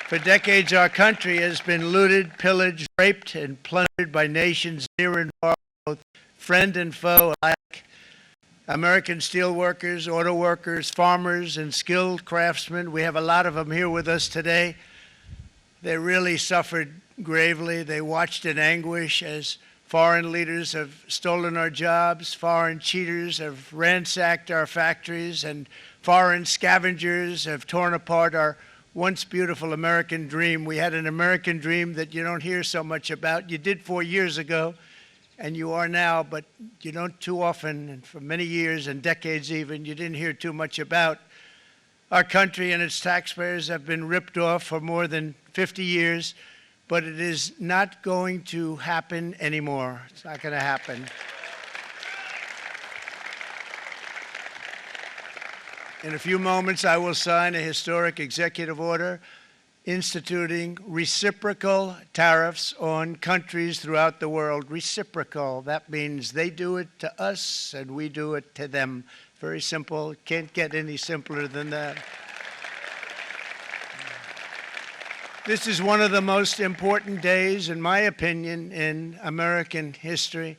For decades, our country has been looted, pillaged, raped, and plundered by nations near and far, both friend and foe alike. American steel workers, auto workers, farmers, and skilled craftsmen, we have a lot of them here with us today. They really suffered gravely. They watched in anguish as foreign leaders have stolen our jobs, foreign cheaters have ransacked our factories, and foreign scavengers have torn apart our once beautiful American dream. We had an American dream that you don't hear so much about. You did 4 years ago, and you are now, but you don't too often, and for many years and decades even, you didn't hear too much about. Our country and its taxpayers have been ripped off for more than 50 years, but it is not going to happen anymore. It's not going to happen. In a few moments, I will sign a historic executive order instituting reciprocal tariffs on countries throughout the world. Reciprocal, that means they do it to us and we do it to them. Very simple, can't get any simpler than that. This is one of the most important days, in my opinion, in American history.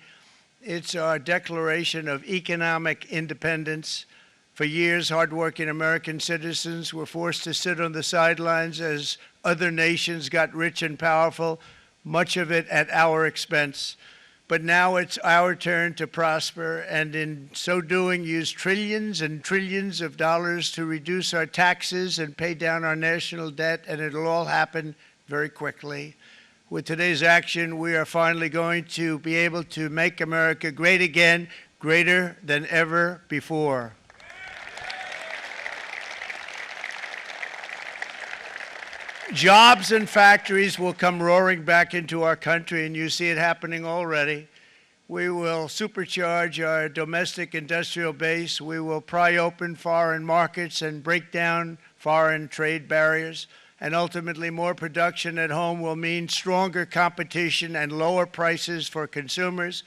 It's our declaration of economic independence. For years, hardworking American citizens were forced to sit on the sidelines as other nations got rich and powerful, much of it at our expense. But now it's our turn to prosper, and in so doing, use trillions and trillions of dollars to reduce our taxes and pay down our national debt, and it'll all happen very quickly. With today's action, we are finally going to be able to make America great again, greater than ever before. Jobs and factories will come roaring back into our country, and you see it happening already. We will supercharge our domestic industrial base. We will pry open foreign markets and break down foreign trade barriers. And ultimately, more production at home will mean stronger competition and lower prices for consumers.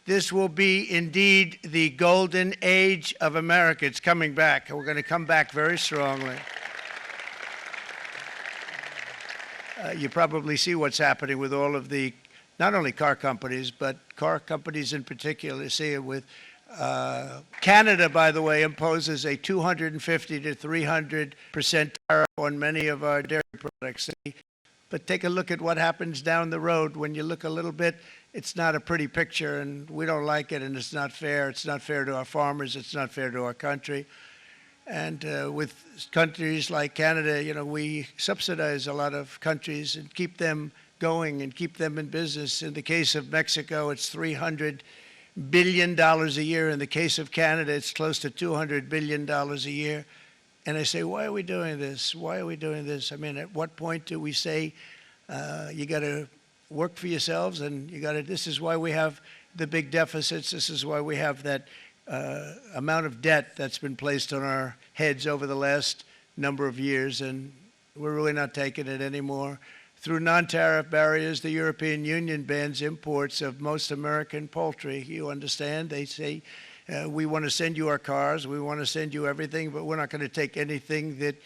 This will be indeed the golden age of America. It's coming back. We're going to come back very strongly. You probably see what's happening with all of the, not only car companies, but car companies in particular. You see it with Canada, by the way, imposes a 250 to 300% tariff on many of our dairy products. But take a look at what happens down the road. When you look a little bit, it's not a pretty picture, and we don't like it, and it's not fair. It's not fair to our farmers. It's not fair to our country. And with countries like Canada, you know, we subsidize a lot of countries and keep them going and keep them in business. In the case of Mexico, it's $300 billion a year. In the case of Canada, it's close to $200 billion a year. And I say, why are we doing this? Why are we doing this? I mean, at what point do we say, you got to work for yourselves, and you got to, this is why we have the big deficits. This is why we have that amount of debt that's been placed on our heads over the last number of years, and we're really not taking it anymore. Through non-tariff barriers, the European Union bans imports of most American poultry. You understand? They say, we want to send you our cars, we want to send you everything, but we're not going to take anything that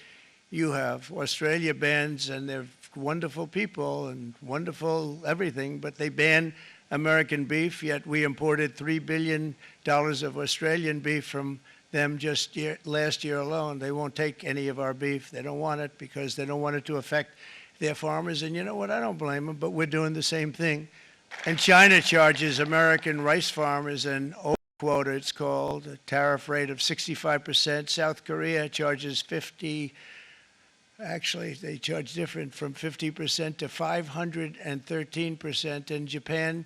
you have. Australia bans, and they're wonderful people and wonderful everything, but they ban American beef, yet we imported $3 billion of Australian beef from them just last year alone. They won't take any of our beef. They don't want it because they don't want it to affect their farmers. And you know what? I don't blame them, but we're doing the same thing. And China charges American rice farmers an quota, it's called, a tariff rate of 65%. South Korea charges 50%. Actually, they charge different, from 50% to 513%. And Japan,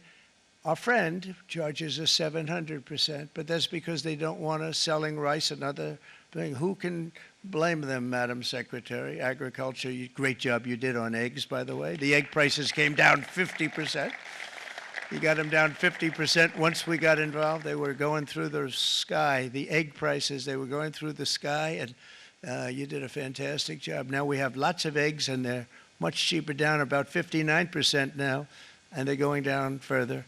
our friend, charges us 700%. But that's because they don't want us selling rice, another thing. Who can blame them, Madam Secretary? Agriculture, great job you did on eggs, by the way. The egg prices came down 50%. You got them down 50%. Once we got involved, they were going through the sky. The egg prices, they were going through the sky, and you did a fantastic job. Now we have lots of eggs, and they're much cheaper, down about 59% now, and they're going down further.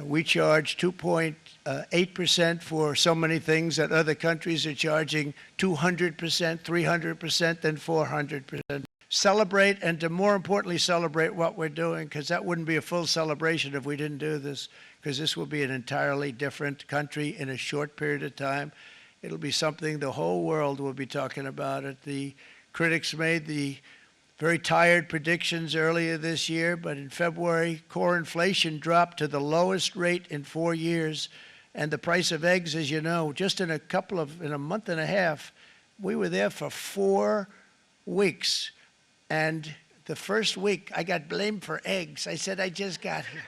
We charge 2.8% for so many things that other countries are charging 200%, 300%, and 400%. celebrate and to more importantly celebrate what we're doing, because that wouldn't be a full celebration if we didn't do this, because this will be an entirely different country in a short period of time. It'll be something the whole world will be talking about it. The critics made the very tired predictions earlier this year, but in February, core inflation dropped to the lowest rate in 4 years. And the price of eggs, as you know, just in a month and a half, we were there for 4 weeks. And the first week, I got blamed for eggs. I said, I just got here.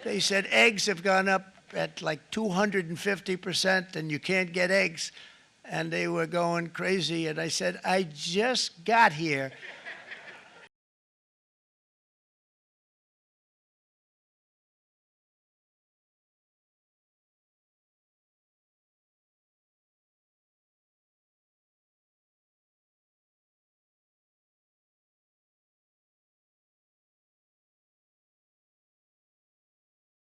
They said eggs have gone up at like 250% and you can't get eggs. And they were going crazy. And I said, I just got here.